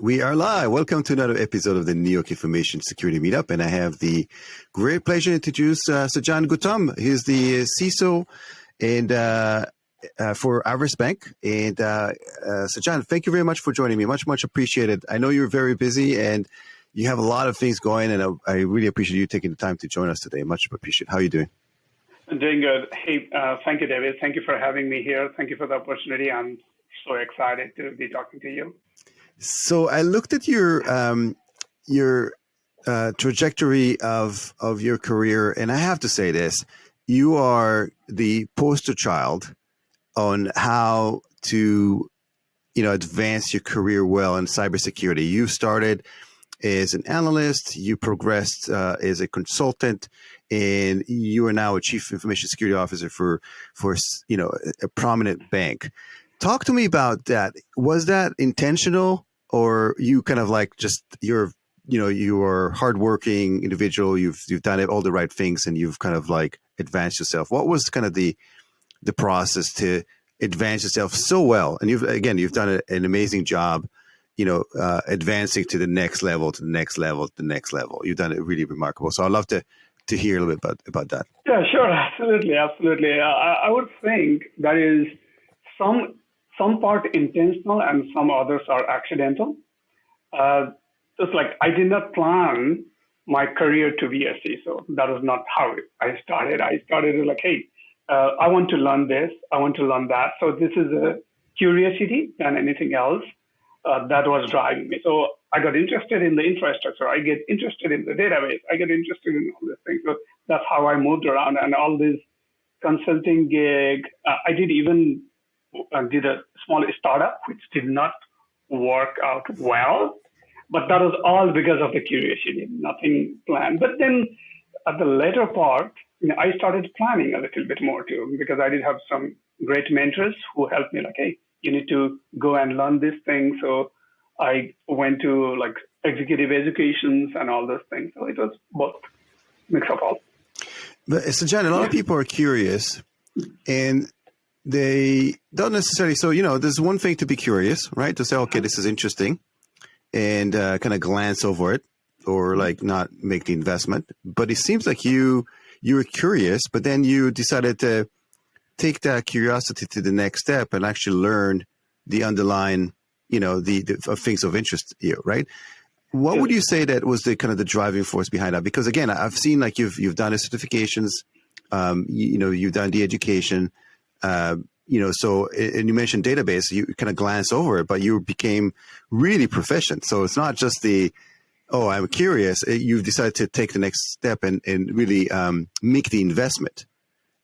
We are live. Welcome to another episode of the New York Information Security Meetup. And I have the great pleasure to introduce Sajan Gautam. He's the CISO and for Arvest Bank. And Sajan, thank you very much for joining me. Much appreciated. I know you're very busy and you have a lot of things going, and I really appreciate you taking the time to join us today. Much appreciated. How are you doing? I'm doing good. Hey, thank you, David. Thank you for having me here. Thank you for the opportunity. I'm so excited to be talking to you. So I looked at your trajectory of your career, and I have to say this: you are the poster child on how to, advance your career well in cybersecurity. You started as an analyst, you progressed as a consultant, and you are now a chief information security officer for a prominent bank. Talk to me about that. Was that intentional? Or you kind of like just you're a hardworking individual. You've done all the right things, and you've kind of like advanced yourself. What was kind of the process to advance yourself so well? And you've done an amazing job, advancing to the next level, to the next level, to the next level. You've done it really remarkable. So I'd love to hear a little bit about that. Yeah, sure, absolutely. I would think that is some part intentional and some others are accidental. Just like I did not plan my career to be a CISO. That was not how I started. I started like, hey, I want to learn this. I want to learn that. So this is a curiosity than anything else that was driving me. So I got interested in the infrastructure. I get interested in the database. I get interested in all these things. So that's how I moved around, and all this consulting gig. I did a small startup, which did not work out well, but that was all because of the curiosity, nothing planned. But then at the later part, I started planning a little bit more too, because I did have some great mentors who helped me like, hey, you need to go and learn this thing. So I went to like executive educations and all those things. So it was both, mix of all. But Sajan, a lot of people are curious, and they don't necessarily. So, there's one thing to be curious, right? To say, okay, this is interesting, and kind of glance over it or like not make the investment. But it seems like you were curious, but then you decided to take that curiosity to the next step and actually learn the underlying, the things of interest to you, right? What would you say that was the kind of the driving force behind that? Because again, I've seen like you've done the certifications, you've done the education. So, and you mentioned database, you kind of glance over it, but you became really proficient. So it's not just I'm curious. You've decided to take the next step and really make the investment.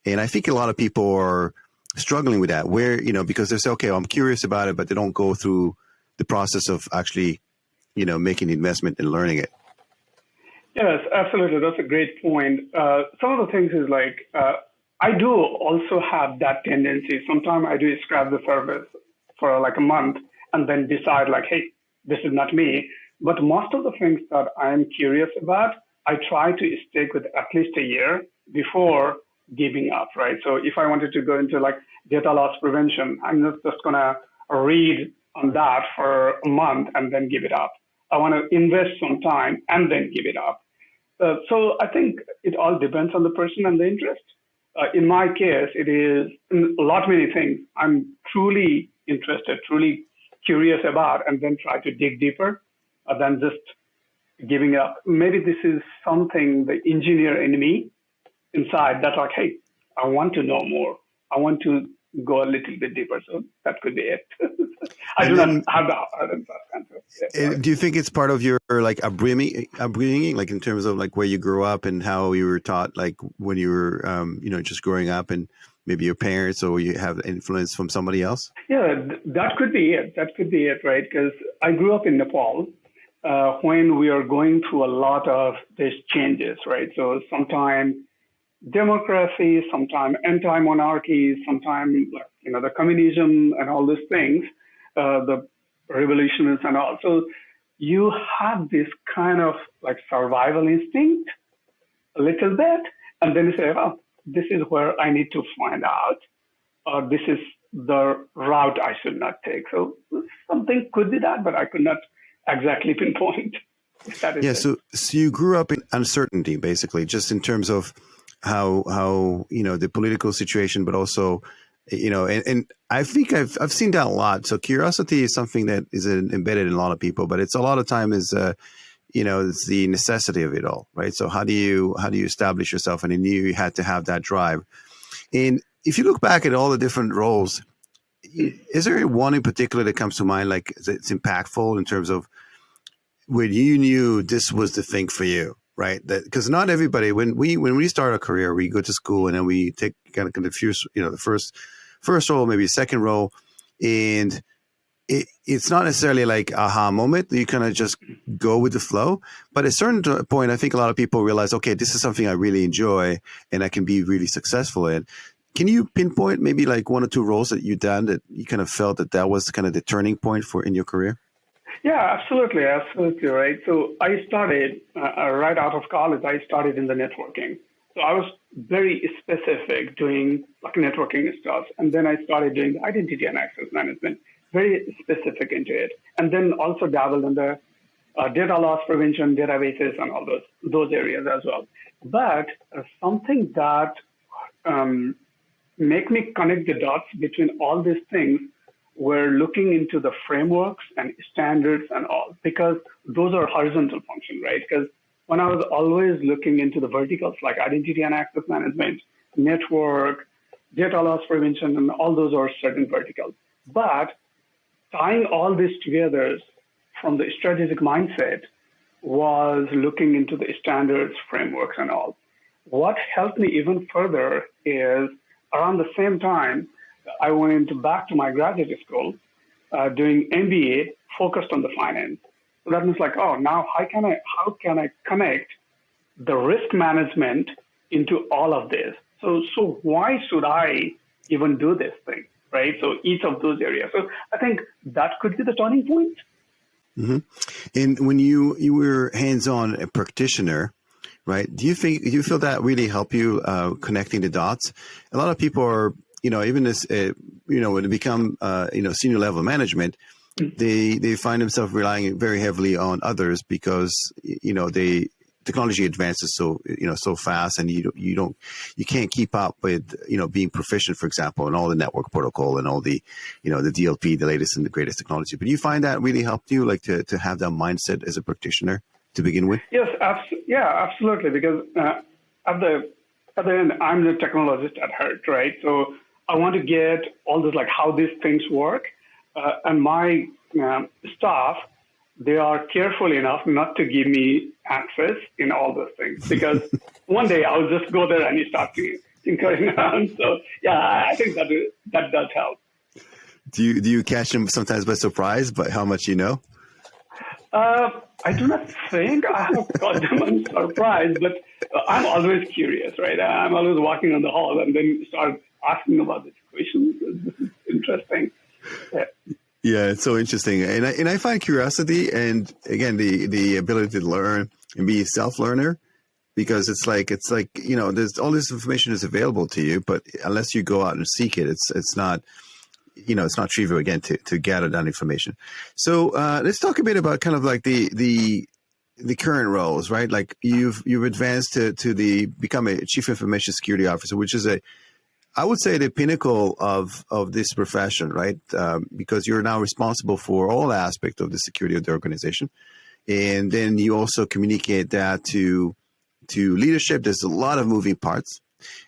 And I think a lot of people are struggling with that, where, because they say, okay, I'm curious about it, but they don't go through the process of actually, making the investment and learning it. Yes, absolutely. That's a great point. Some of the things is like, I do also have that tendency. Sometimes I do scrap the service for like a month and then decide like, hey, this is not me. But most of the things that I'm curious about, I try to stick with at least a year before giving up, right? So if I wanted to go into like data loss prevention, I'm not just going to read on that for a month and then give it up. I want to invest some time and then give it up. So I think it all depends on the person and the interest. In my case, it is many things I'm truly interested, truly curious about, and then try to dig deeper than just giving up. Maybe this is something the engineer in me inside that's like, hey, I want to know more. I want to go a little bit deeper. So that could be it. I do not have the hard and fast answer. Yeah, do you think it's part of your like upbringing, like in terms of like where you grew up and how you were taught, like when you were, just growing up, and maybe your parents, or you have influence from somebody else? Yeah, that could be it. That could be it, right? Because I grew up in Nepal when we are going through a lot of these changes, right? So sometimes democracy, sometimes anti-monarchy, sometimes the communism and all these things, the revolutions and all. So you have this kind of like survival instinct a little bit, and then you say, well, this is where I need to find out, or this is the route I should not take. So something could be that, but I could not exactly pinpoint. That is Yeah. it. So you grew up in uncertainty, basically, just in terms of how the political situation, but also and I think I've seen that a lot. So curiosity is something that is embedded in a lot of people, but it's a lot of time is it's the necessity of it all, right? So how do you establish yourself? And I knew you had to have that drive. And if you look back at all the different roles, is there one in particular that comes to mind, like it's impactful in terms of when you knew this was the thing for you, right? That because not everybody, when we start a career, we go to school and then we take kind of confused, the first role, maybe second role, and it's not necessarily like aha moment. You kind of just go with the flow. But at a certain point, I think a lot of people realize, okay, this is something I really enjoy and I can be really successful in. Can you pinpoint maybe like one or two roles that you've done that you kind of felt that was kind of the turning point in your career? Yeah, absolutely right. So I started right out of college. I started in the networking. So I was very specific doing like networking stuff, and then I started doing identity and access management, very specific into it, and then also dabbled in the data loss prevention, databases, and all those areas as well. But something that make me connect the dots between all these things, we're looking into the frameworks and standards and all, because those are horizontal function, right? Because when I was always looking into the verticals like identity and access management, network, data loss prevention, and all those are certain verticals. But tying all this together from the strategic mindset was looking into the standards, frameworks, and all. What helped me even further is around the same time, I went back to my graduate school doing MBA focused on the finance. So that means like, oh, now how can I connect the risk management into all of this? So why should I even do this thing, right? So each of those areas. So I think that could be the turning point. Mm-hmm. And when you were hands-on a practitioner, right? Do you feel that really help you connecting the dots? A lot of people are, even this, when they become, senior level management, they find themselves relying very heavily on others because, technology advances so fast, and you can't keep up with, being proficient, for example, in all the network protocol and all the, the DLP, the latest and the greatest technology. But you find that really helped you, like to have that mindset as a practitioner to begin with? Yes, absolutely. Because at the end, I'm the technologist at heart, right? So I want to get all this, like how these things work. And my staff, they are careful enough not to give me access in all those things, because one day I'll just go there and you start tinkering around. So yeah, I think that does help. Do you catch them sometimes by surprise by how much you know? I do not think I have caught them on surprise, but I'm always curious, right? I'm always walking on the hall and then start asking about the questions. This is interesting. Yeah, it's so interesting, and I find curiosity and again the ability to learn and be a self-learner, because it's like there's all this information is available to you, but unless you go out and seek it, it's not it's not trivial again to gather that information. So let's talk a bit about kind of like the current roles, right? Like you've advanced to become a chief information security officer, which is I would say the pinnacle of this profession, right? Because you're now responsible for all aspects of the security of the organization. And then you also communicate that to leadership. There's a lot of moving parts.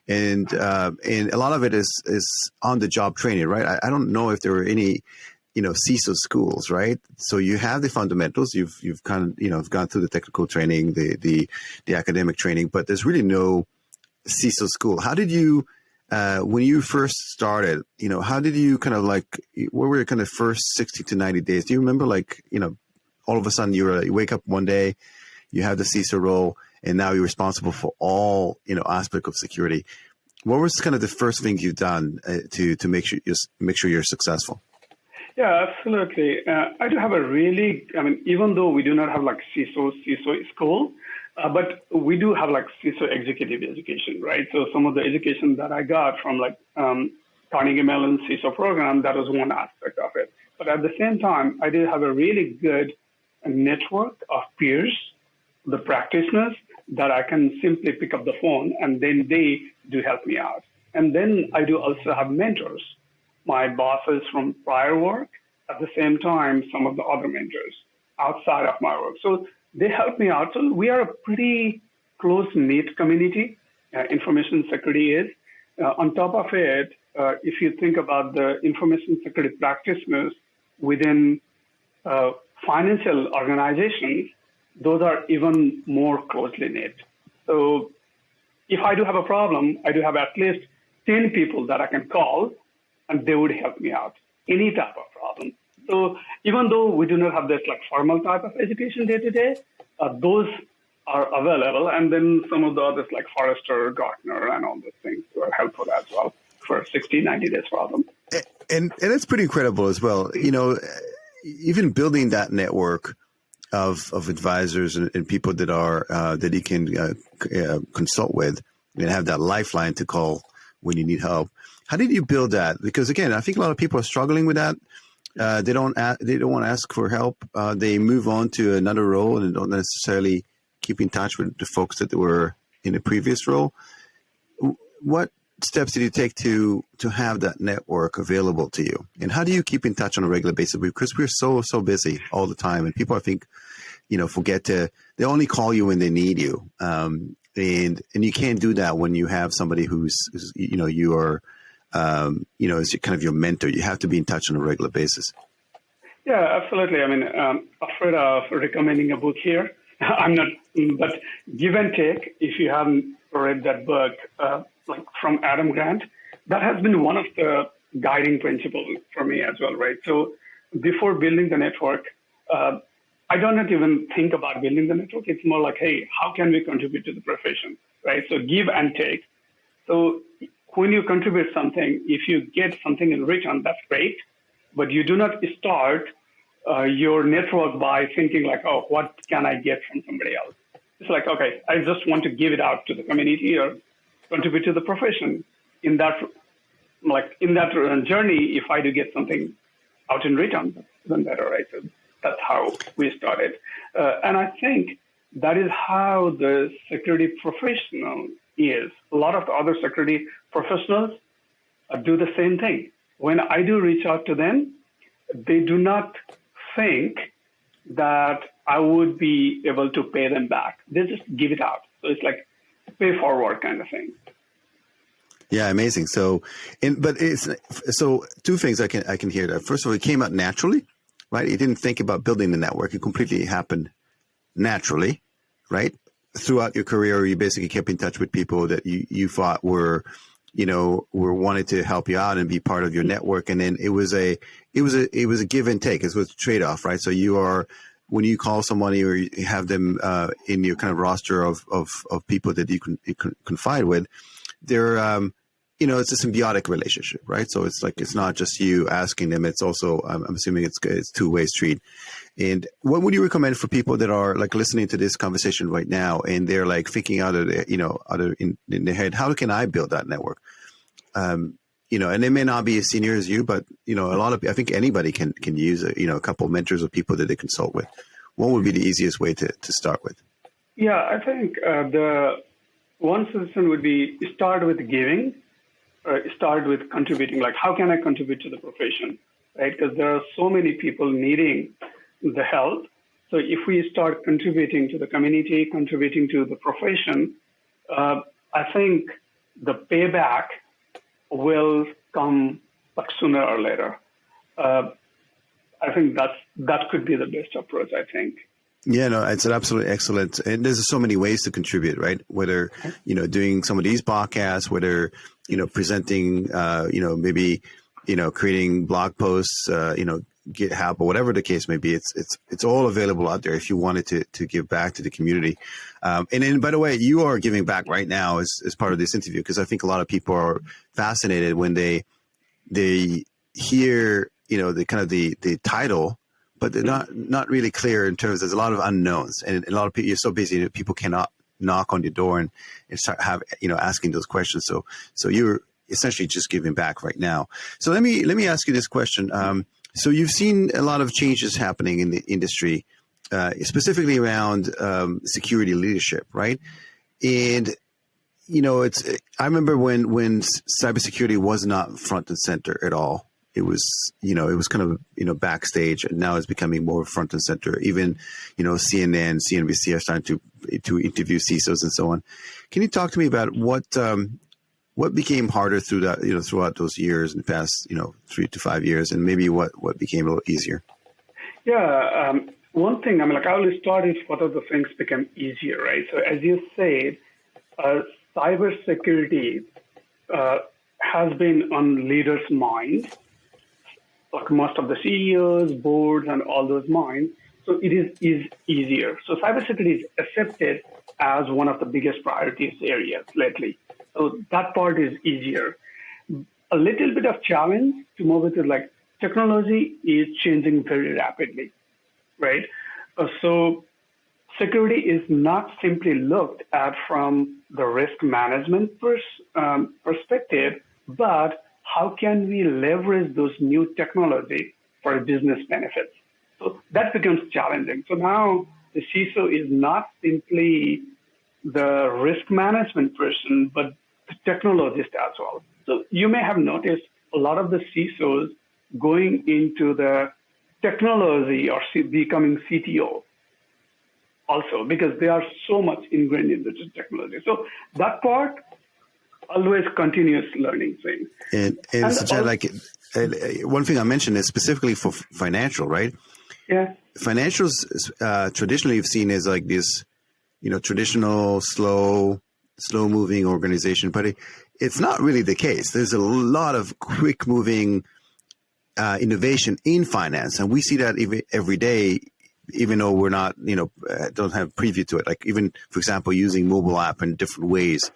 And a lot of it is on the job training, right? I don't know if there were any, CISO schools, right? So you have the fundamentals. You've kind of, gone through the technical training, the academic training, but there's really no CISO school. How did you, when you first started, how did you kind of like, what were your kind of first 60 to 90 days? Do you remember all of a sudden you wake up one day, you have the CISO role, and now you're responsible for all, aspect of security. What was kind of the first things you've done to make sure you're successful? Yeah, absolutely. I do have even though we do not have like CISO school, but we do have like CISO executive education, right? So some of the education that I got from Carnegie Mellon CISO program, that was one aspect of it. But at the same time, I did have a really good a network of peers, the practitioners, that I can simply pick up the phone and then they do help me out. And then I do also have mentors, my bosses from prior work, at the same time, some of the other mentors outside of my work. So they help me out. So we are a pretty close-knit community, information security is. On top of it, if you think about the information security practitioners within financial organizations, those are even more closely knit. So if I do have a problem, I do have at least 10 people that I can call, and they would help me out, any type of problem. So even though we do not have this like formal type of education day to day, those are available. And then some of the others like Forrester, Gartner, and all those things are helpful as well for 60, 90 days problem. And it's pretty incredible as well. You know, even building that network of advisors and people that are that you can consult with and have that lifeline to call when you need help. How did you build that? Because again, I think a lot of people are struggling with that. They don't want to ask for help. They move on to another role and don't necessarily keep in touch with the folks that were in the previous role. What steps did you take to have that network available to you? And how do you keep in touch on a regular basis? Because we're so busy all the time, and people, I think, forget to. They only call you when they need you, and you can't do that when you have somebody who's you are is kind of your mentor. You have to be in touch on a regular basis. Yeah, absolutely. I mean, afraid of recommending a book here. I'm not, but Give and Take, if you haven't read that book, like from Adam Grant, that has been one of the guiding principles for me as well, right? So before building the network, I don't not even think about building the network. It's more like, hey, how can we contribute to the profession, right? So give and take. So when you contribute something, if you get something in return, that's great, but you do not start your network by thinking like, oh, what can I get from somebody else? It's like, okay, I just want to give it out to the community or contribute to the profession. In that journey, if I do get something out in return, that's even better, right? So that's how we started. And I think that is how the security professional is. A lot of the other security professionals do the same thing. When I do reach out to them, they do not think that I would be able to pay them back. They just give it out. So it's like pay forward kind of thing. Yeah, amazing. So two things I can hear that. First of all, it came out naturally, right? You didn't think about building the network. It completely happened naturally, right? Throughout your career, you basically kept in touch with people that you thought were wanted to help you out and be part of your network. And then it was a give and take. It was a trade-off, right? So when you call somebody or you have them in your kind of roster of people that you can confide with, they're it's a symbiotic relationship, right? So it's like it's not just you asking them; it's also I'm assuming it's two-way street. And what would you recommend for people that are like listening to this conversation right now and they're like thinking out of in their head, how can I build that network? And they may not be as senior as you, but I think anybody can use a couple of mentors or people that they consult with. What would be the easiest way to start with? Yeah, I think the one suggestion would be start with giving, start with contributing. Like, how can I contribute to the profession, right? Because there are so many people needing the help. So if we start contributing to the community, contributing to the profession, I think the payback will come like sooner or later. I think that could be the best approach, I think. Yeah, no, it's an absolutely excellent. And there's so many ways to contribute, right? Whether, doing some of these podcasts, whether, presenting, maybe, creating blog posts, GitHub or whatever the case may be. It's all available out there if you wanted to give back to the community. And then, by the way, you are giving back right now as part of this interview, because I think a lot of people are fascinated when they hear, the kind of the title, but they're not really clear in terms. There's a lot of unknowns, and a lot of people, you're so busy that people cannot knock on your door and start asking those questions. So you're essentially just giving back right now. So let me ask you this question. So you've seen a lot of changes happening in the industry, specifically around security leadership, right? And I remember when cybersecurity was not front and center at all. It was kind of backstage, and now it's becoming more front and center. Even CNN, CNBC are starting to interview CISOs and so on. Can you talk to me about what became harder throughout those years in the past 3 to 5 years, and maybe what became a little easier? Yeah, one thing I will start is what are the things become easier, right? So as you said, cybersecurity has been on leaders' minds, like most of the CEOs, boards, and all those minds. So it is easier. So cybersecurity is accepted as one of the biggest priorities areas lately. So that part is easier. A little bit of challenge to move it is technology is changing very rapidly, right? So security is not simply looked at from the risk management perspective, but how can we leverage those new technology for business benefits? So that becomes challenging. So now the CISO is not simply the risk management person, but the technologist as well. So you may have noticed a lot of the CISOs going into the technology or becoming CTO also, because they are so much ingrained in the technology. So that part, always continuous learning thing. And Sajan, one thing I mentioned is specifically for financial, right? Yeah. Financials traditionally you've seen as like this, traditional, slow moving organization, but it's not really the case. There's a lot of quick moving innovation in finance, and we see that even every day, even though we're not, don't have preview to it. Like even, for example, using mobile app in different ways,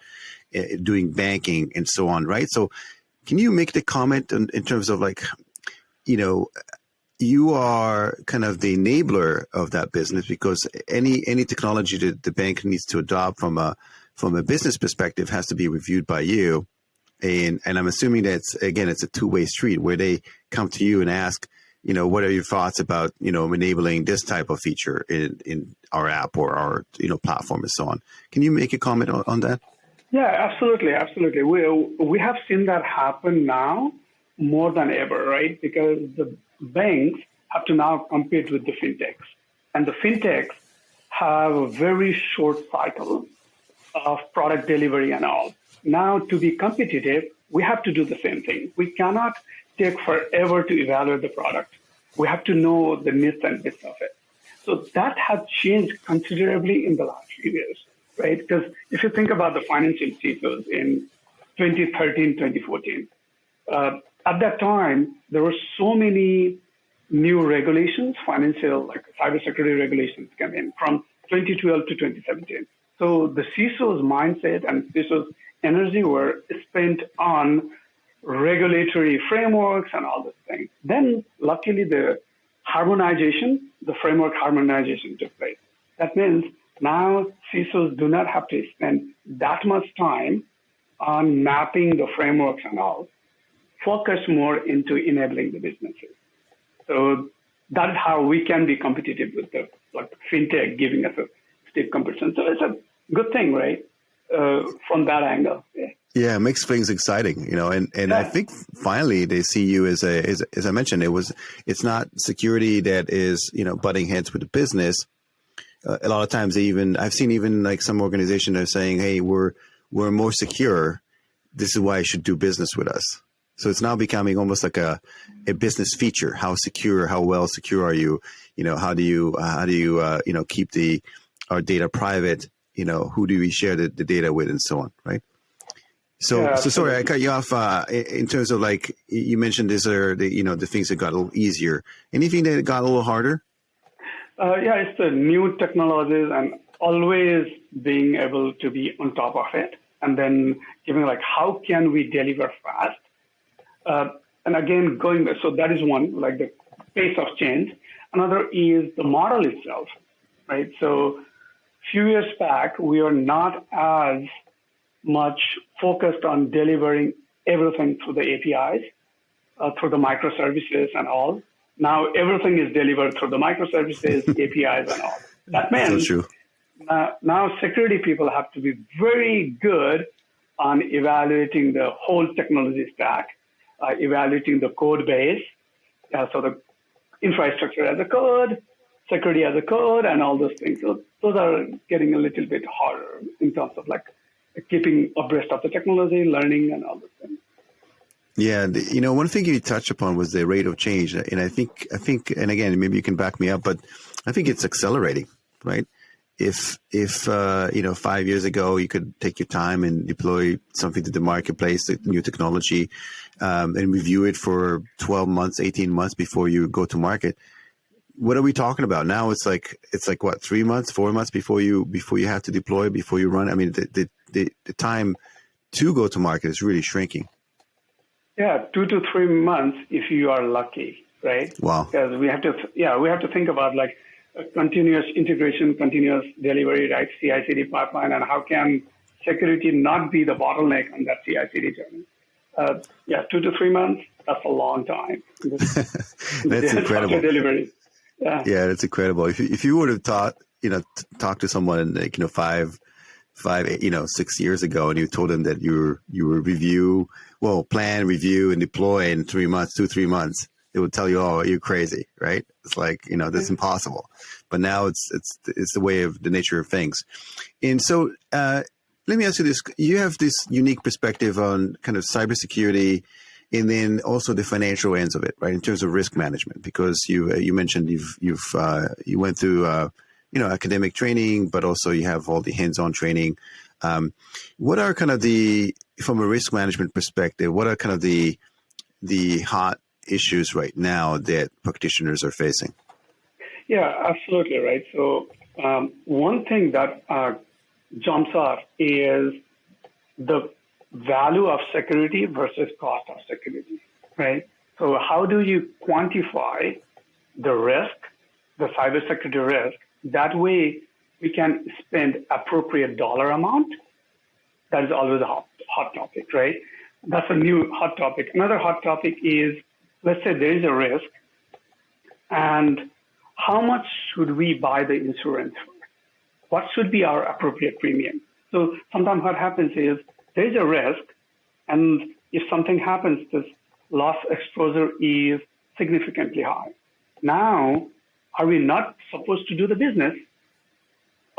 doing banking and so on, right? So can you make the comment in terms of you are kind of the enabler of that business, because any technology that the bank needs to adopt from a business perspective has to be reviewed by you. And I'm assuming that it's a two-way street where they come to you and ask, what are your thoughts about, enabling this type of feature in our app or our, platform and so on. Can you make a comment on that? Yeah, absolutely. We have seen that happen now more than ever, right? Because the banks have to now compete with the fintechs. And the fintechs have a very short cycle of product delivery and all. Now, to be competitive, we have to do the same thing. We cannot take forever to evaluate the product. We have to know the myths and bits of it. So that has changed considerably in the last few years, right? Because if you think about the financial CISOs in 2013, 2014, at that time, there were so many new regulations, financial, like cybersecurity regulations came in from 2012 to 2017. So the CISO's mindset and CISO's energy were spent on regulatory frameworks and all those things. Then, luckily, the framework harmonization took place. That means now CISOs do not have to spend that much time on mapping the frameworks and all, focus more into enabling the businesses. So that's how we can be competitive with the fintech giving us a stiff competition. So it's a good thing, right? From that angle. Yeah, it makes things exciting, and yeah. I think finally they see you as I mentioned, it's not security that is, butting heads with the business. A lot of times I've seen like some organizations are saying, hey, we're more secure. This is why you should do business with us. So it's now becoming almost like a business feature. How well secure are you? How do you keep our data private? Who do we share the data with and so on, right? So sorry, I cut you off in terms of you mentioned these are the things that got a little easier. Anything that got a little harder? It's the new technologies and always being able to be on top of it. And then giving how can we deliver fast? And again, so that is one, the pace of change. Another is the model itself, right? So few years back, we are not as much focused on delivering everything through the APIs, through the microservices and all. Now everything is delivered through the microservices, APIs, and all. That means So true. now security people have to be very good on evaluating the whole technology stack, evaluating the code base, so the infrastructure as a code, security as a code, and all those things. So those are getting a little bit harder in terms of like keeping abreast of the technology, learning, and all those things. Yeah, one thing you touched upon was the rate of change, and I think, and again, maybe you can back me up, but I think it's accelerating, right? If 5 years ago you could take your time and deploy something to the marketplace, the new technology, and review it for 12 months, 18 months before you go to market. What are we talking about now? It's like what, 3 months, 4 months before you have to deploy, before you run. I mean, the time to go to market is really shrinking. Yeah, 2 to 3 months if you are lucky, right? Wow. Because we have to think about like continuous integration, continuous delivery, right? CI/CD pipeline, and how can security not be the bottleneck on that CI/CD journey? 2 to 3 months. That's a long time. That's incredible. Delivery. Yeah, that's incredible. If you would have talked to someone like 6 years ago, and you told them that you were plan, review, and deploy in 3 months, 3 months, they would tell you, "Oh, you're crazy," right? It's like that's impossible. But now it's the way of the nature of things. And so let me ask you this: you have this unique perspective on kind of cybersecurity, and then also the financial ends of it, right? In terms of risk management, because you mentioned you went through academic training, but also you have all the hands-on training. What are kind of from a risk management perspective, what are kind of the hot issues right now that practitioners are facing? Yeah, absolutely, right. So one thing that jumps off is the value of security versus cost of security, right? So how do you quantify the risk, the cybersecurity risk? That way we can spend appropriate dollar amount. That is always a hot topic, right? That's a new hot topic. Another hot topic is, let's say there is a risk, and how much should we buy the insurance for? What should be our appropriate premium? So sometimes what happens is there is a risk, and if something happens, this loss exposure is significantly high. Now, are we not supposed to do the business,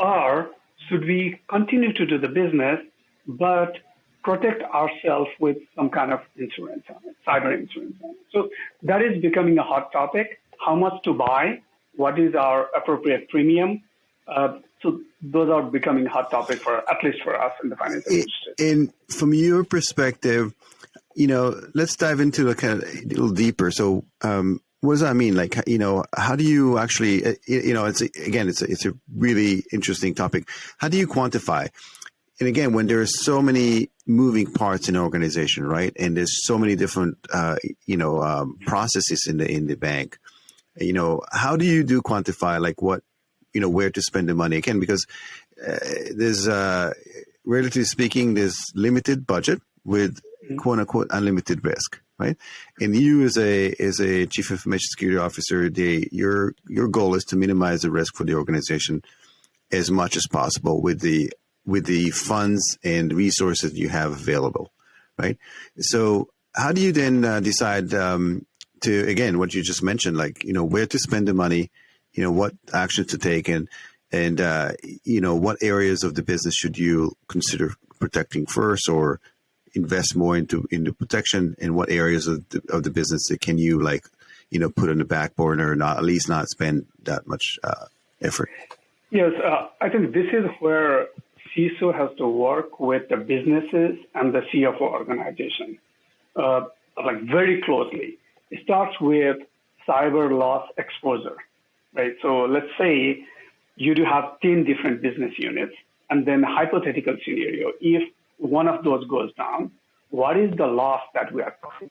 or should we continue to do the business but protect ourselves with some kind of insurance on it, cyber insurance on it? So that is becoming a hot topic. How much to buy? What is our appropriate premium? So those are becoming hot topic at least for us in the financial industry. And from your perspective, let's dive into it kind of a little deeper. So what does that mean? Like, how do you actually, it's a really interesting topic. How do you quantify? And again, when there are so many moving parts in an organization, right? And there's so many different, processes in the bank, how do you quantify, like what, where to spend the money? Again, because there's, relatively speaking, there's limited budget with quote unquote unlimited risk, right? And you as a chief information security officer, your goal is to minimize the risk for the organization as much as possible with the funds and resources you have available, right? So how do you then decide to, again, what you just mentioned, like, where to spend the money, what actions to take, and what areas of the business should you consider protecting first, or invest more into protection, and what areas of the business that can you put on the back burner, or not, at least not spend that much effort? Yes, I think this is where CISO has to work with the businesses and the CFO organization, very closely. It starts with cyber loss exposure, right? So let's say you do have 10 different business units, and then hypothetical scenario, if one of those goes down, what is the loss that we are talking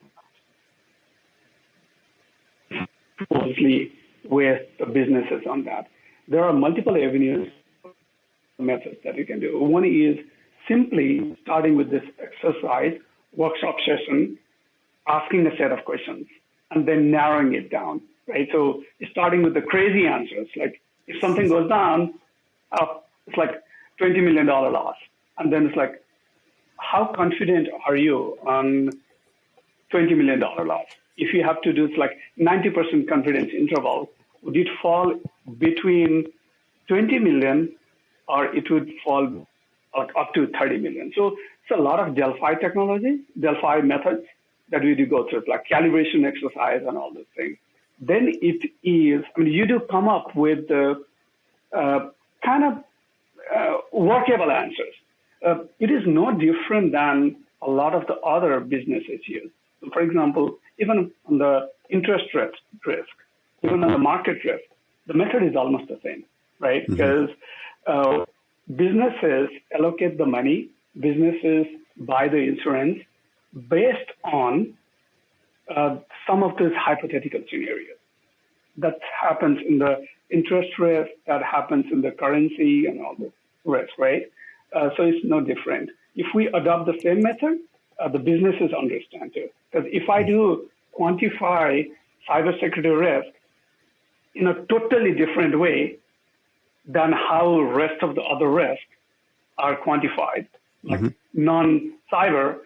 about? Closely with the businesses on that. There are multiple avenues, methods that you can do. One is simply starting with this exercise, workshop session, asking a set of questions, and then narrowing it down. right? So starting with the crazy answers, like if something goes down, it's like $20 million loss. And then it's like, how confident are you on $20 million loss? If you have to do it's like 90% confidence interval, would it fall between 20 million or it would fall like up to 30 million? So it's a lot of Delphi technology, Delphi methods that we do go through, like calibration exercise and all those things. Then it is, I mean, you do come up with the kind of workable answers. It is no different than a lot of the other businesses use. So for example, even on the interest risk, even on the market risk, the method is almost the same, right? Because businesses allocate the money, businesses buy the insurance based on some of these hypothetical scenarios. That happens in the interest risk, that happens in the currency and all the risk, right? So it's no different. If we adopt the same method, the businesses understand too. Because if I do quantify cybersecurity risk in a totally different way than how rest of the other risks are quantified, like non-cyber,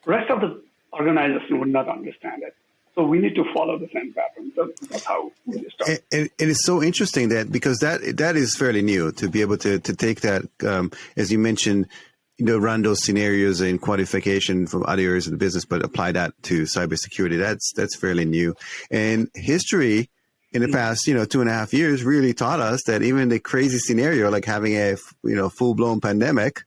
rest of the organization would not understand it. So we need to follow the same pattern. So that's how we start. And it's so interesting that because that is fairly new to be able to take that, as you mentioned, run those scenarios and quantification from other areas of the business, but apply that to cybersecurity. That's fairly new. And history in the past, 2.5 years really taught us that even the crazy scenario, like having a, full-blown pandemic,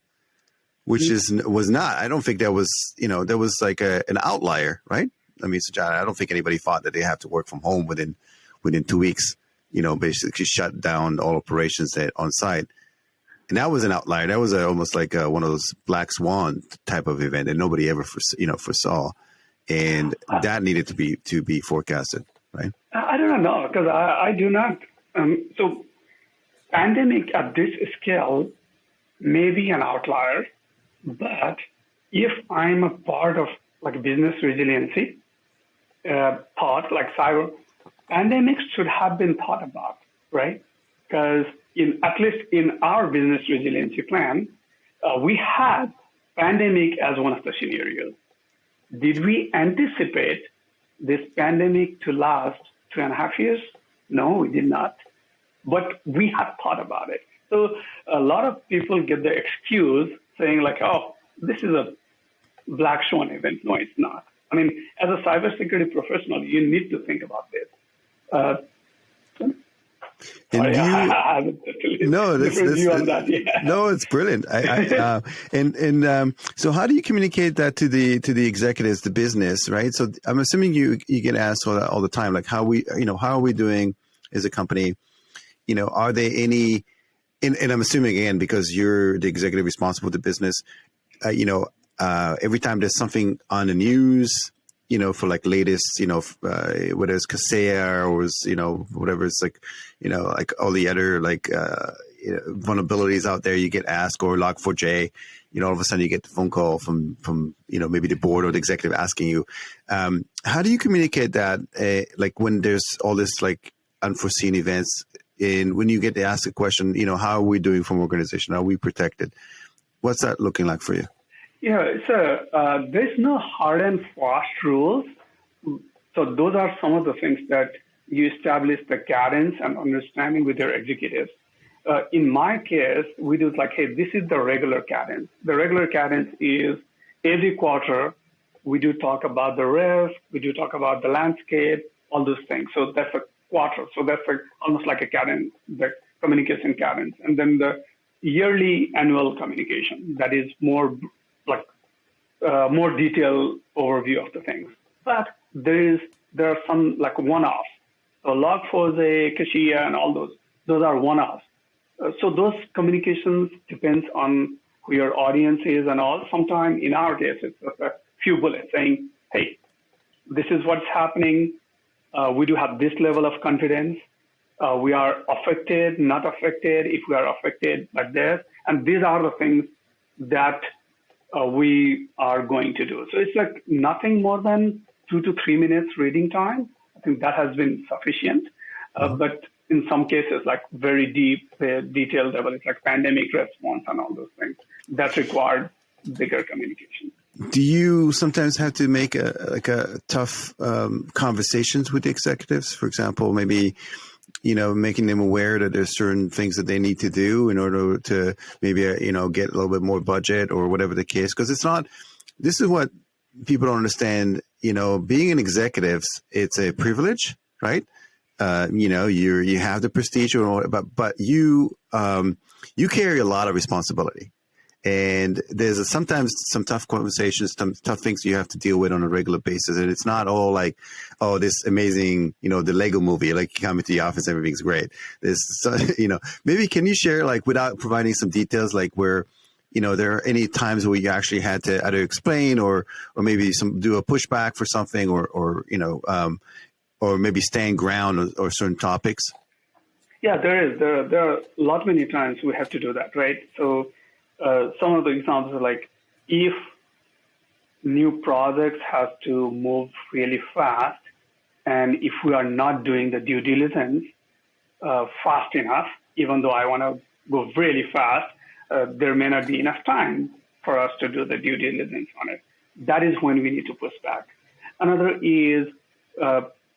which was not, I don't think that was, there was like an outlier, right? I mean, Sajan, I don't think anybody thought that they have to work from home within 2 weeks, basically shut down all operations on site. And that was an outlier. That was almost like one of those black swan type of event that nobody ever foresaw. And that needed to be forecasted, right? I don't know, because I do not. So pandemic at this scale may be an outlier, but if I'm a part of like business resiliency thought, like cyber, pandemics should have been thought about, right? Because at least in our business resiliency plan, we had pandemic as one of the scenarios. Did we anticipate this pandemic to last 2.5 years? No, we did not. But we had thought about it. So a lot of people get the excuse saying like, oh, this is a black swan event. No, it's not. I mean, as a cybersecurity professional, you need to think about this. No, it's brilliant. So how do you communicate that to the executives, the business, right? So I'm assuming you get asked all the time, like how are we doing as a company? Are there any, and I'm assuming again, because you're the executive responsible for the business, every time there's something on the news, for like latest, whether it's Kaseya or whatever, it's like, like all the other like vulnerabilities out there, you get asked, or Log4j, all of a sudden you get the phone call from maybe the board or the executive asking you. How do you communicate that, like when there's all this like unforeseen events, and when you get to ask a question, how are we doing from organization? Are we protected? What's that looking like for you? So there's no hard and fast rules. So those are some of the things that you establish the cadence and understanding with your executives. In my case, we do like, hey, this is the regular cadence. The regular cadence is every quarter, we do talk about the risk, we do talk about the landscape, all those things. So that's a quarter. So that's almost like a cadence, the communication cadence. And then the yearly annual communication, that is more like more detailed overview of the things. But there are some like one-offs. So Log4j, Kaseya, and all those are one-offs. So those communications depends on who your audience is and all. Sometimes in our case, it's just a few bullets saying, hey, this is what's happening. We do have this level of confidence. We are affected, not affected. If we are affected, like this. And these are the things that we are going to do. So it's like nothing more than 2 to 3 minutes reading time. I think that has been sufficient. But in some cases, like very deep, detailed level, it's like pandemic response and all those things that required bigger communication. Do you sometimes have to make a tough conversations with the executives? For example, maybe, making them aware that there's certain things that they need to do in order to maybe, get a little bit more budget or whatever the case? Because this is what people don't understand. Being an executive, it's a privilege, right? You have the prestige, but you carry a lot of responsibility. And there's sometimes some tough conversations, some tough things you have to deal with on a regular basis. And it's not all like, oh, this amazing, the Lego movie, like you come into the office, everything's great. Maybe can you share, like, without providing some details, like where, there are any times where you actually had to either explain or maybe do a pushback for something or maybe stand ground or certain topics? Yeah, there is. There are many times we have to do that, right? So, some of the examples are like, if new projects have to move really fast, and if we are not doing the due diligence fast enough, even though I want to go really fast, there may not be enough time for us to do the due diligence on it. That is when we need to push back. Another is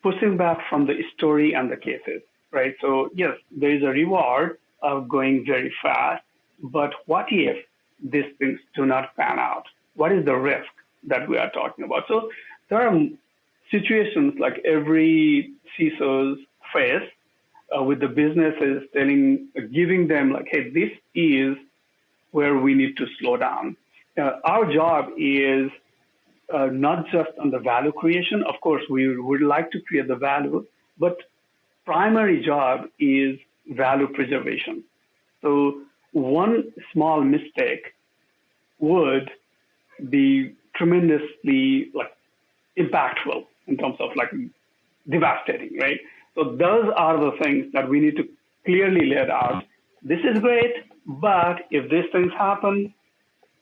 pushing back from the story and the cases, right? So yes, there is a reward of going very fast. But what if these things do not pan out? What is the risk that we are talking about? So there are situations like every CISOs face with the businesses giving them like, hey, this is where we need to slow down. Our job is not just on the value creation. Of course, we would like to create the value, but primary job is value preservation. So one small mistake would be tremendously impactful in terms of devastating, right? So those are the things that we need to clearly lay out. This is great, but if these things happen,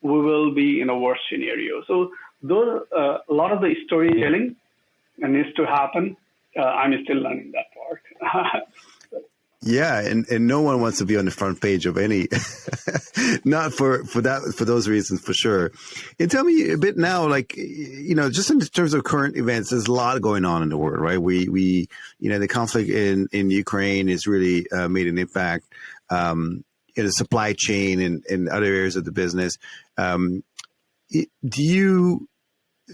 we will be in a worse scenario. So those a lot of the storytelling needs to happen. I'm still learning that part. Yeah, and no one wants to be on the front page of any, not for those reasons, for sure. And tell me a bit now, just in terms of current events, there's a lot going on in the world, right? We the conflict in Ukraine has really made an impact in the supply chain and other areas of the business.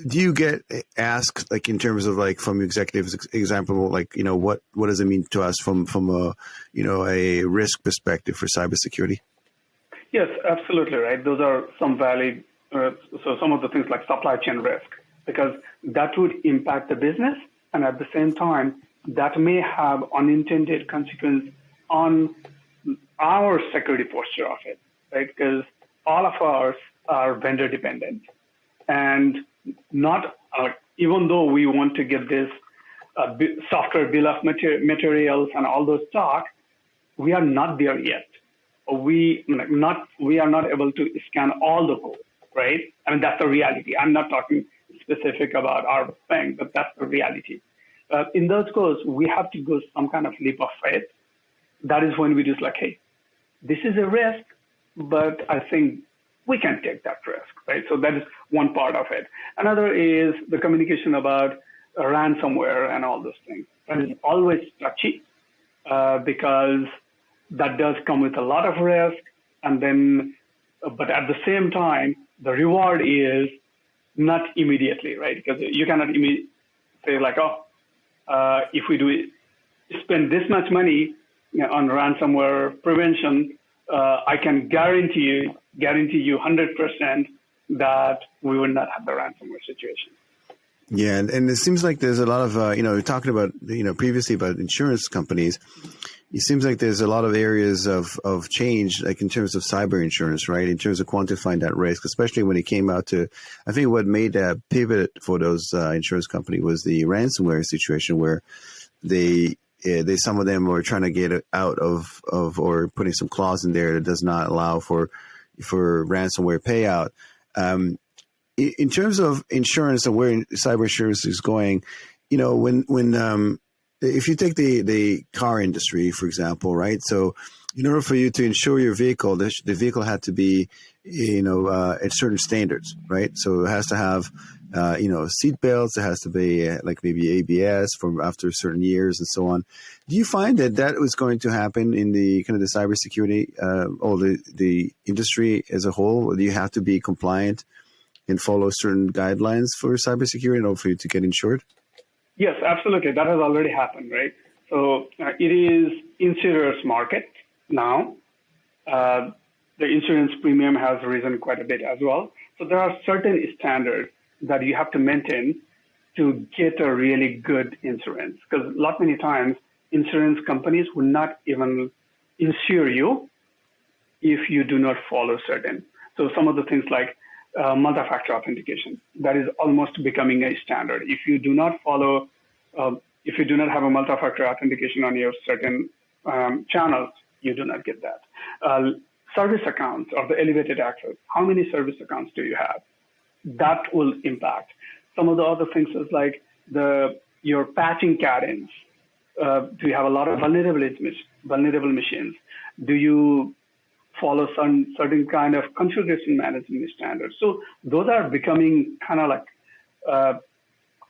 Do you get asked, in terms of from executives, example, what does it mean to us from a risk perspective for cybersecurity? Yes, absolutely right. Those are some valid. So some of the things like supply chain risk, because that would impact the business, and at the same time, that may have unintended consequence on our security posture of it, right? Because all of us are vendor dependent, and not even though we want to get this software bill of materials and all those talk, we are not there yet. We are not able to scan all the code, right? I mean, that's the reality. I'm not talking specific about our thing, but that's the reality. In those codes, we have to go some kind of leap of faith. That is when we just hey, this is a risk, but I think we can take that risk, right? So that is one part of it. Another is the communication about ransomware and all those things. That is always touchy because that does come with a lot of risk. And then, but at the same time, the reward is not immediately, right? Because you cannot say if we spend this much money on ransomware prevention, I can guarantee you 100% that we will not have the ransomware situation. Yeah, and it seems like there's a lot of we're talking about previously about insurance companies. It seems like there's a lot of areas of change, in terms of cyber insurance, right? In terms of quantifying that risk, especially when it came out to, I think what made that pivot for those insurance company was the ransomware situation, where some of them were trying to get out of or putting some clause in there that does not allow for ransomware payout. In terms of insurance and where cyber insurance is going, when if you take the car industry, for example, right? So in order for you to insure your vehicle, the vehicle had to be, at certain standards, right? So it has to have, seat belts. It has to be like maybe ABS from after certain years and so on. Do you find that was going to happen in the kind of the cybersecurity or the industry as a whole? Or do you have to be compliant and follow certain guidelines for cybersecurity in order for you to get insured? Yes, absolutely. That has already happened, right? So it is insurer's market now. The insurance premium has risen quite a bit as well. So there are certain standards that you have to maintain to get a really good insurance. Because many times, insurance companies will not even insure you if you do not follow certain. So some of the things like multi-factor authentication, that is almost becoming a standard. If you do not follow, if you do not have a multi-factor authentication on your certain channels, you do not get that. Service accounts or the elevated access, how many service accounts do you have? That will impact. Some of the other things is like your patching cadence. Do you have a lot of vulnerable machines? Do you follow certain kind of configuration management standards? So those are becoming kind of like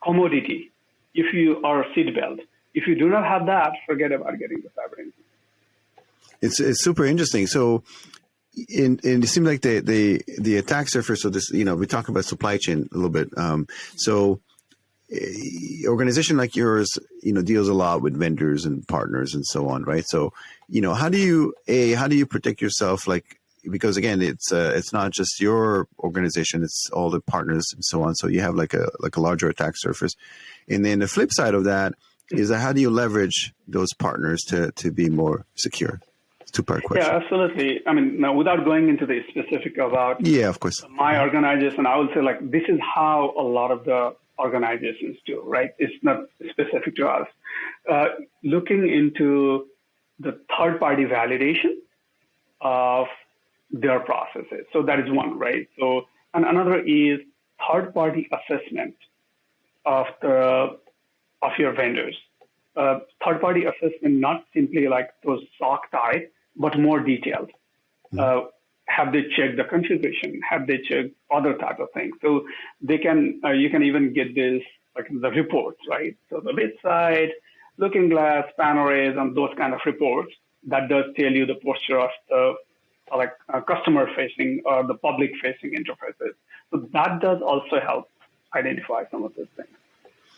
commodity. If you are a seatbelt, if you do not have that, forget about getting the cyber incident. It's super interesting. So, it seems like the attack surface. So this, we talk about supply chain a little bit. So, organization like yours, deals a lot with vendors and partners and so on, right? So, how do you protect yourself? Like, because again, it's not just your organization; it's all the partners and so on. So you have like a larger attack surface, and then the flip side of that is that how do you leverage those partners to be more secure? Two-part question. Yeah, absolutely. I mean, now without going into the specific about of course, my organization, I would say like this is how a lot of the organizations do, right? It's not specific to us. Looking into the third-party validation of their processes. So that is one, right? So, and another is third-party assessment of your vendors. Third-party assessment, not simply like those SOC type, but more detailed. Have they checked the configuration? Have they checked other type of things? So they can, you can even get this, like the reports, right? So the bit side, looking glass, span arrays, and those kind of reports, that does tell you the posture of the customer facing or the public facing interfaces. So that does also help identify some of those things.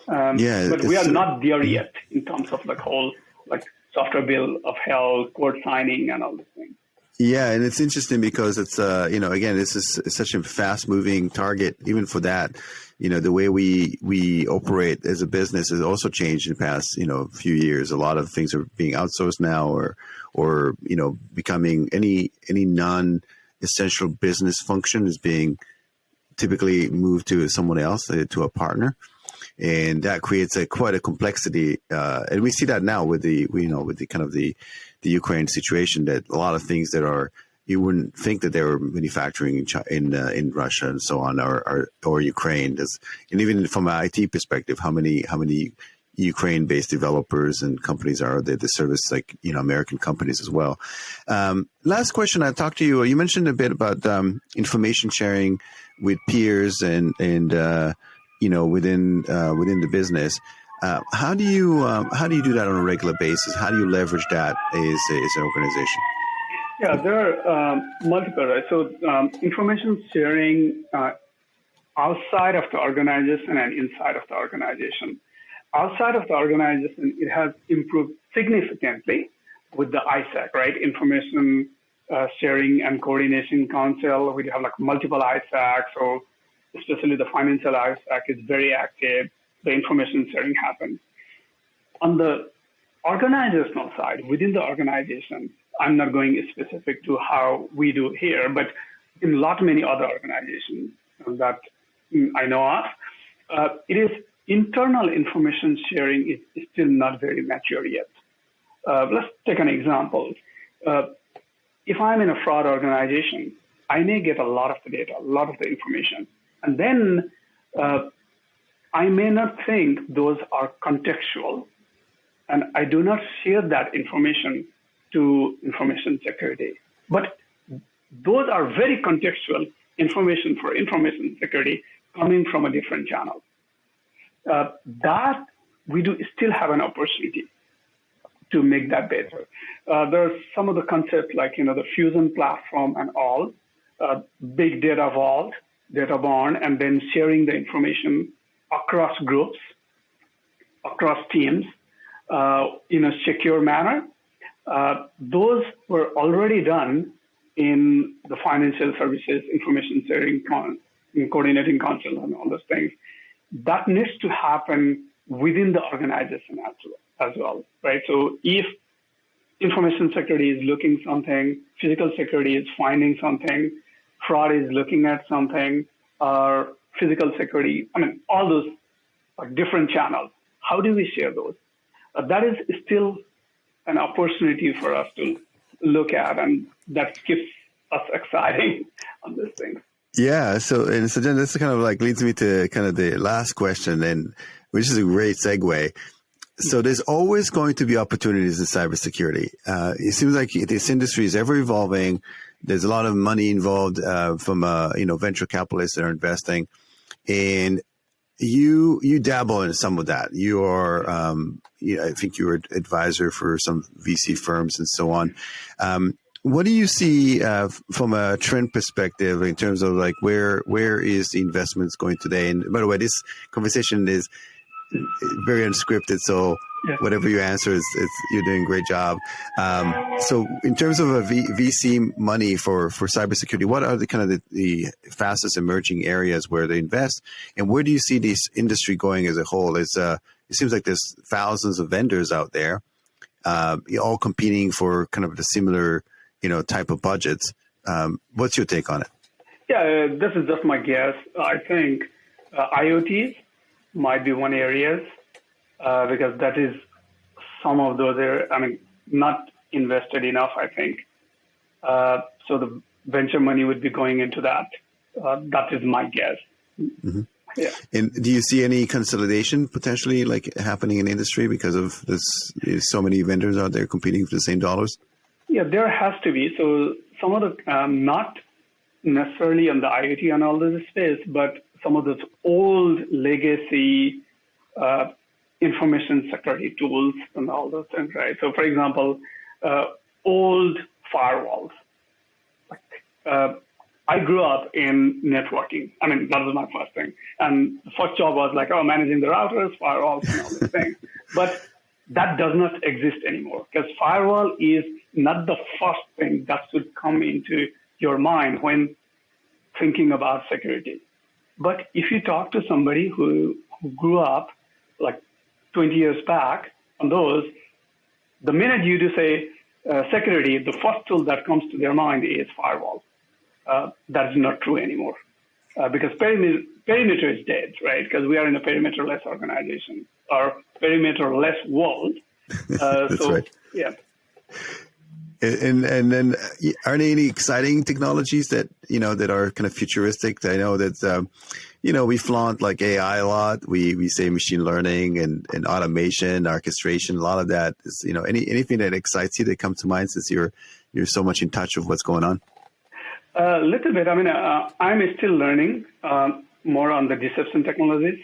But we are not there yet in terms of like whole like software bill of health, code signing, and all these things. Yeah, and it's interesting because it's again, this is such a fast moving target. Even for that, the way we operate as a business has also changed in the past few years. A lot of things are being outsourced now, or becoming any non-essential business function is being typically moved to someone else, to a partner. And that creates quite a complexity, and we see that now with the kind of the Ukraine situation, that a lot of things that you wouldn't think that they were manufacturing in Russia and so on, or Ukraine. And even from an IT perspective, how many Ukraine-based developers and companies are there to service American companies as well. Last question, I talked to you. You mentioned a bit about information sharing with peers and within the business. How do you do that on a regular basis? How do you leverage that as an organization? Yeah, there are multiple, right? So information sharing outside of the organization and inside of the organization. Outside of the organization, it has improved significantly with the ISAC, right? Information Sharing and Coordination Council. We have like multiple ISACs, so especially the financial ISAC is very active. The information sharing happens. On the organizational side, within the organization, I'm not going specific to how we do here, but in many other organizations that I know of, it is internal information sharing is still not very mature yet. Let's take an example. If I'm in a fraud organization, I may get a lot of the data, a lot of the information, and then I may not think those are contextual and I do not share that information to information security. But those are very contextual information for information security coming from a different channel. That we do still have an opportunity to make that better. There are some of the concepts like, the Fusion platform and all, big data vault, data barn, and then sharing the information across groups, across teams, in a secure manner. Those were already done in the financial services, information sharing, coordinating council, and all those things. That needs to happen within the organization as well, right? So if information security is looking something, physical security is finding something, fraud is looking at something, or physical security, all those are different channels. How do we share those? That is still an opportunity for us to look at, and that keeps us exciting on this thing. Yeah. So Sajan, this kind of leads me to kind of the last question, and which is a great segue. So there's always going to be opportunities in cybersecurity. It seems like this industry is ever evolving. There's a lot of money involved from venture capitalists that are investing, and you dabble in some of that. You are, I think you were advisor for some VC firms and so on. What do you see from a trend perspective in terms of where is the investments going today? And by the way, this conversation is very unscripted, so whatever you answer you're doing a great job. So in terms of a VC money for cybersecurity, what are the kind of the fastest emerging areas where they invest, and where do you see this industry going as a whole? It seems like there's thousands of vendors out there, all competing for kind of the similar type of budgets. What's your take on it? Yeah, this is just my guess. I think IoTs might be one area because that is some of those not invested enough, I think. So the venture money would be going into that. That is my guess. Mm-hmm. Yeah. And do you see any consolidation potentially happening in the industry because of there's so many vendors out there competing for the same dollars? Yeah, there has to be. So some of the, not necessarily on the IoT and all this space, but some of those old legacy information security tools and all those things, right? So for example, old firewalls. I grew up in networking. That was my first thing. And the first job was managing the routers, firewalls, and all those things. But that does not exist anymore because firewall is not the first thing that should come into your mind when thinking about security. But if you talk to somebody who grew up 20 years back on those, the minute you do say security, the first tool that comes to their mind is firewall. That is not true anymore because perimeter is dead, right? Because we are in a perimeter-less organization or perimeter-less world. That's so, right. Yeah. And then are there any exciting technologies that are kind of futuristic? I know that we flaunt AI a lot. We say machine learning and automation, orchestration. A lot of that is anything that excites you that comes to mind since you're so much in touch with what's going on. A little bit. I'm still learning more on the deception technologies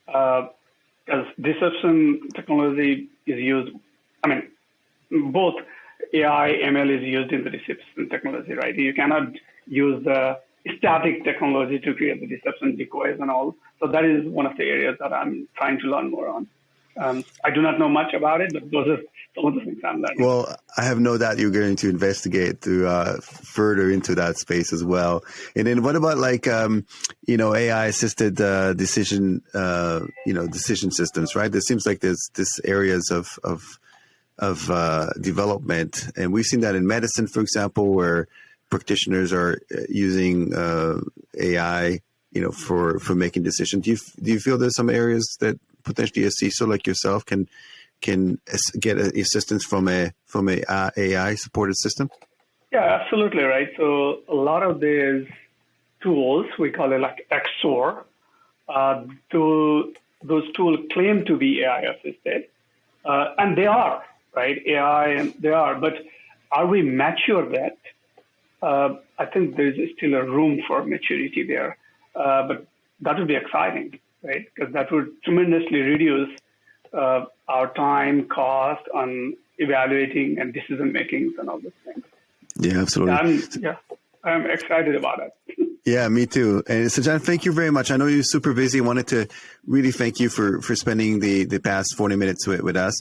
because deception technology is used. Both AI, ML is used in the deception technology, right? You cannot use the static technology to create the deception decoys and all. So that is one of the areas that I'm trying to learn more on. I do not know much about it, but those are some of the things I'm learning. Well, I have no doubt you're going to investigate to further into that space as well. And then what about AI assisted decision systems, right? There seems like there's this areas of development, and we've seen that in medicine, for example, where practitioners are using AI, for making decisions. Do you feel there's some areas that potentially a CISO like yourself can get assistance from a AI supported system? Yeah, absolutely right. So a lot of these tools, we call it XOR, those tools claim to be AI assisted. And they are, right? AI, and they are. But are we mature yet? I think there's still a room for maturity there. But that would be exciting, right? Because that would tremendously reduce our time, cost on evaluating and decision making and all those things. Yeah, absolutely. I'm excited about it. Yeah, me too. And Sajan, thank you very much. I know you're super busy. I wanted to really thank you for spending the past 40 minutes with us.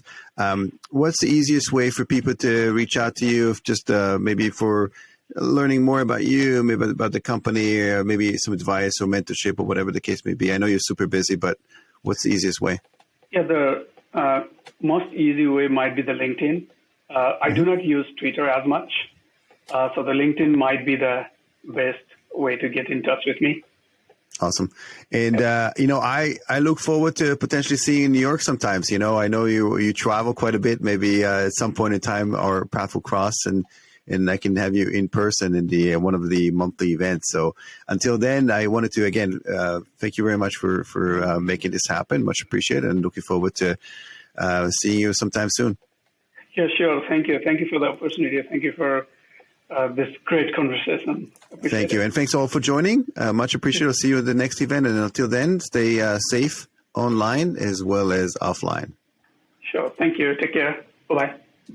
What's the easiest way for people to reach out to you, if just maybe for learning more about you, maybe about the company, or maybe some advice or mentorship or whatever the case may be? I know you're super busy, but what's the easiest way? Yeah, the most easy way might be the LinkedIn. I do not use Twitter as much. So the LinkedIn might be the best way to get in touch with me. Awesome. And, I look forward to potentially seeing you in New York sometimes. I know you travel quite a bit. Maybe at some point in time our path will cross and I can have you in person in one of the monthly events. So until then, I wanted to, again, thank you very much for making this happen. Much appreciated, and looking forward to seeing you sometime soon. Yeah, sure. Thank you. Thank you for the opportunity. Thank you for this great conversation. Thank you. And thanks all for joining. Much appreciated. I'll see you at the next event. And until then, stay safe online as well as offline. Sure. Thank you. Take care. Bye-bye.